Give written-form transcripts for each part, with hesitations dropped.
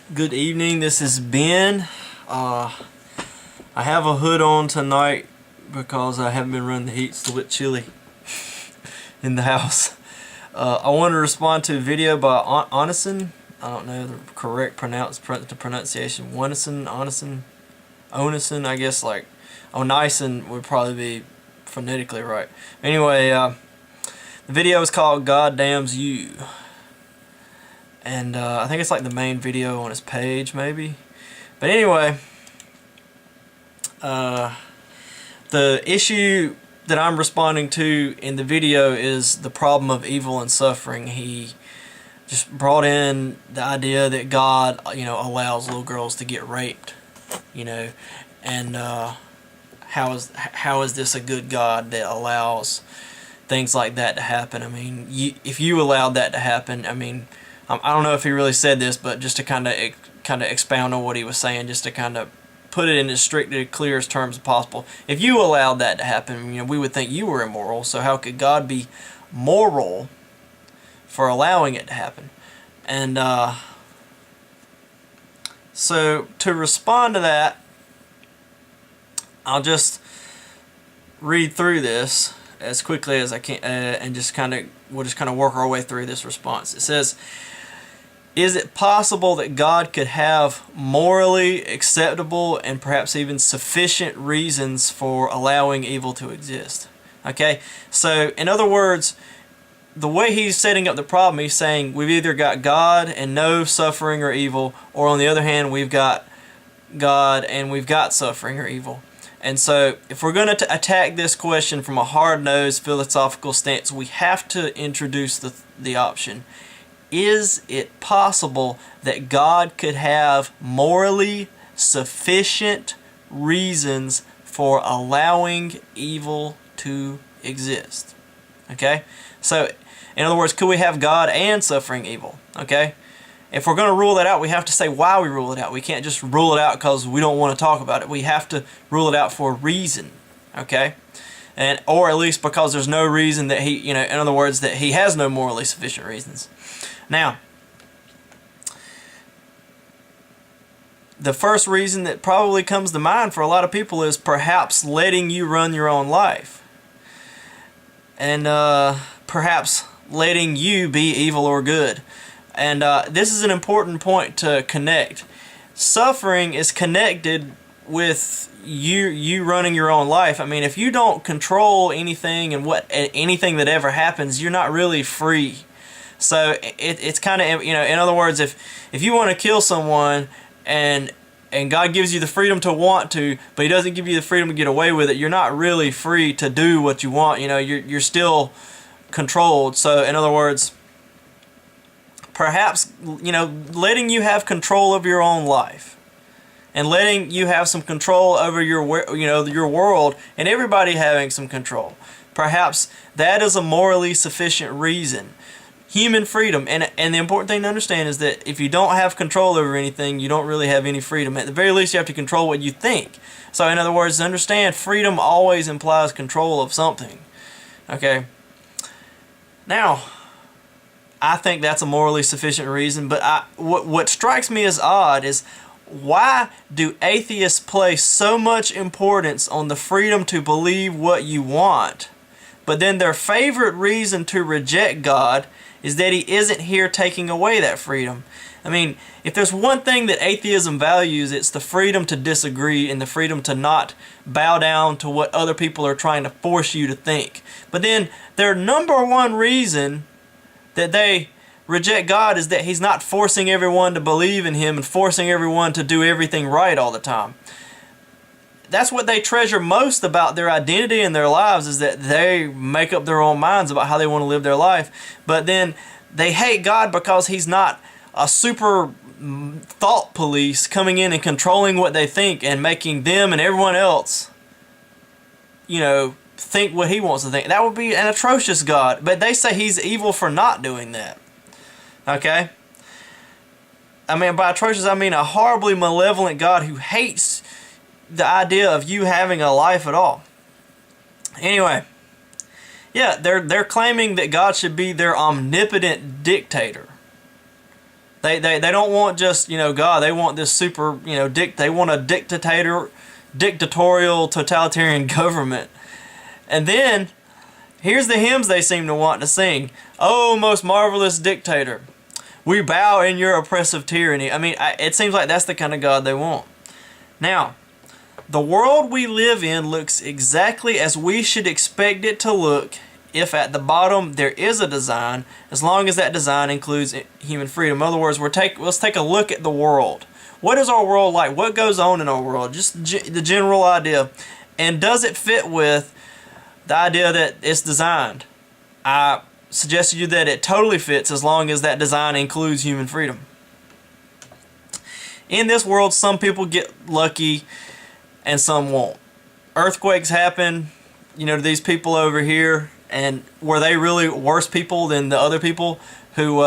Good evening, this is Ben. I have a hood on tonight because I haven't been running the heat. It's a little bit chilly in the house. I want to respond to a video by Onison. I don't know the correct pronunciation. Onison, I guess, like Onison would probably be phonetically right. Anyway, the video is called God Damns You. And I think it's like the main video on his page, maybe. But anyway, the issue that I'm responding to in the video is the problem of evil and suffering. He just brought in the idea that God, allows little girls to get raped, and how is this a good God that allows things like that to happen? I mean, if you allowed that to happen, I mean, I don't know if he really said this, but just to kind of expound on what he was saying, just to kind of put it in as strictly clear as terms as possible. If you allowed that to happen, we would think you were immoral. So how could God be moral for allowing it to happen? And so to respond to that, I'll just read through this as quickly as I can, and we'll just kind of work our way through this response. It says, is it possible that God could have morally acceptable and perhaps even sufficient reasons for allowing evil to exist? Okay, so in other words, the way he's setting up the problem, he's saying we've either got God and no suffering or evil, or on the other hand, we've got God and we've got suffering or evil. And so if we're going to attack this question from a hard-nosed philosophical stance, we have to introduce the option. Is it possible that God could have morally sufficient reasons for allowing evil to exist? Okay? So, in other words, could we have God and suffering evil? Okay? If we're going to rule that out, we have to say why we rule it out. We can't just rule it out because we don't want to talk about it. We have to rule it out for a reason. Okay? Or at least because there's no reason that he, in other words, that he has no morally sufficient reasons. Now, the first reason that probably comes to mind for a lot of people is perhaps letting you run your own life. And perhaps letting you be evil or good. And this is an important point to connect. Suffering is connected with you running your own life. I mean, if you don't control anything and anything that ever happens, you're not really free. So it's kind of, in other words, if you want to kill someone and God gives you the freedom to want to, but he doesn't give you the freedom to get away with it, you're not really free to do what you want. You're still controlled. So in other words, perhaps, letting you have control of your own life and letting you have some control over your world and everybody having some control. Perhaps that is a morally sufficient reason. Human freedom, and the important thing to understand is that if you don't have control over anything, you don't really have any freedom. At the very least, you have to control what you think. So in other words, understand freedom always implies control of something. Okay? Now, I think that's a morally sufficient reason, but what strikes me as odd is why do atheists place so much importance on the freedom to believe what you want, but then their favorite reason to reject God is that he isn't here taking away that freedom? I mean, if there's one thing that atheism values, it's the freedom to disagree and the freedom to not bow down to what other people are trying to force you to think. But then their number one reason that they reject God is that he's not forcing everyone to believe in him and forcing everyone to do everything right all the time. That's what they treasure most about their identity and their lives, is that they make up their own minds about how they want to live their life. But then they hate God because he's not a super thought police coming in and controlling what they think and making them and everyone else, think what he wants to think. That would be an atrocious God. But they say he's evil for not doing that. Okay? I mean, by atrocious, I mean a horribly malevolent God who hates the idea of you having a life at all. Anyway, yeah, they're claiming that God should be their omnipotent dictator. They don't want just, God. They want this super, they want a dictatorial, totalitarian government. And then, here's the hymns they seem to want to sing. Oh, most marvelous dictator, we bow in your oppressive tyranny. I mean, it seems like that's the kind of God they want. Now, the world we live in looks exactly as we should expect it to look if at the bottom there is a design, as long as that design includes human freedom. In other words, let's take a look at the world. What is our world like? What goes on in our world? Just the general idea. And does it fit with the idea that it's designed? I suggest to you that it totally fits as long as that design includes human freedom. In this world, some people get lucky and some won't. Earthquakes happen, to these people over here. And were they really worse people than the other people who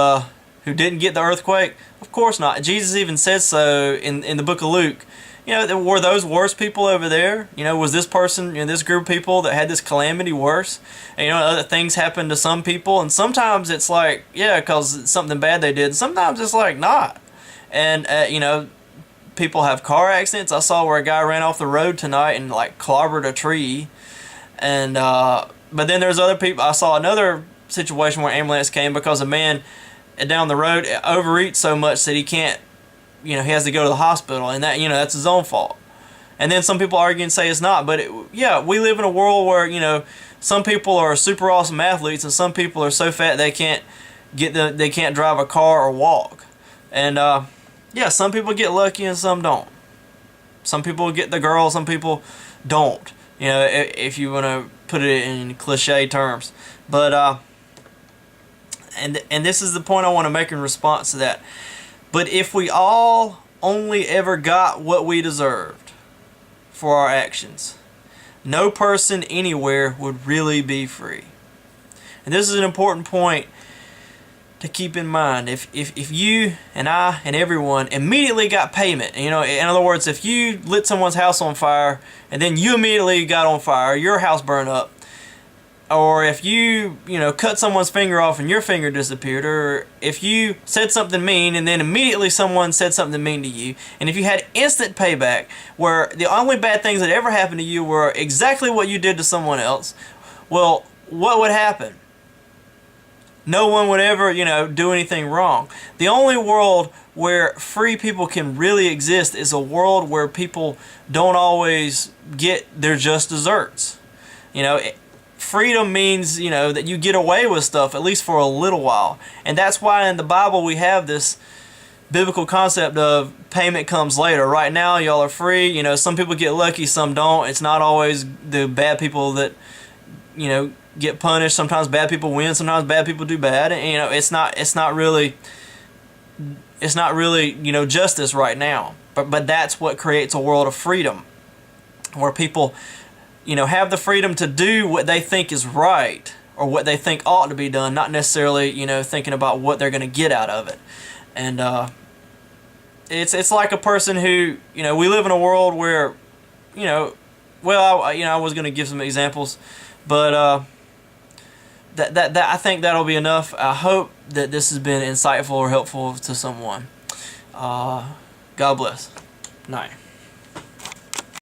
didn't get the earthquake? Of course not. Jesus even says so in the book of Luke. Were those worse people over there? Was this person, this group of people that had this calamity worse? And, other things happen to some people, and sometimes it's like, yeah, because it's something bad they did. Sometimes it's like not. And people have car accidents. I saw where a guy ran off the road tonight and like clobbered a tree, and but then there's other people. I saw another situation where ambulance came because a man down the road overeats so much that he can't, he has to go to the hospital, and that's his own fault. And then some people argue and say it's not, but we live in a world where some people are super awesome athletes, and some people are so fat they can't drive a car or walk. And some people get lucky and some don't. Some people get the girl, some people don't. If you want to put it in cliche terms. But and this is the point I want to make in response to that. But if we all only ever got what we deserved for our actions, no person anywhere would really be free. And this is an important point to keep in mind. If you and I and everyone immediately got payment, in other words, if you lit someone's house on fire and then you immediately got on fire, your house burned up, or if you cut someone's finger off and your finger disappeared, or if you said something mean and then immediately someone said something mean to you, and if you had instant payback where the only bad things that ever happened to you were exactly what you did to someone else, well, what would happen? No one would ever, do anything wrong. The only world where free people can really exist is a world where people don't always get their just desserts. Freedom means, that you get away with stuff, at least for a little while. And that's why in the Bible we have this biblical concept of payment comes later. Right now, y'all are free. Some people get lucky, some don't. It's not always the bad people that, get punished. Sometimes bad people win. Sometimes bad people do bad. And, it's not really justice right now. But that's what creates a world of freedom, where people, have the freedom to do what they think is right or what they think ought to be done, not necessarily, thinking about what they're going to get out of it. And it's like a person who, we live in a world where, I was going to give some examples, but that I think that'll be enough. I hope that this has been insightful or helpful to someone. God bless. Night.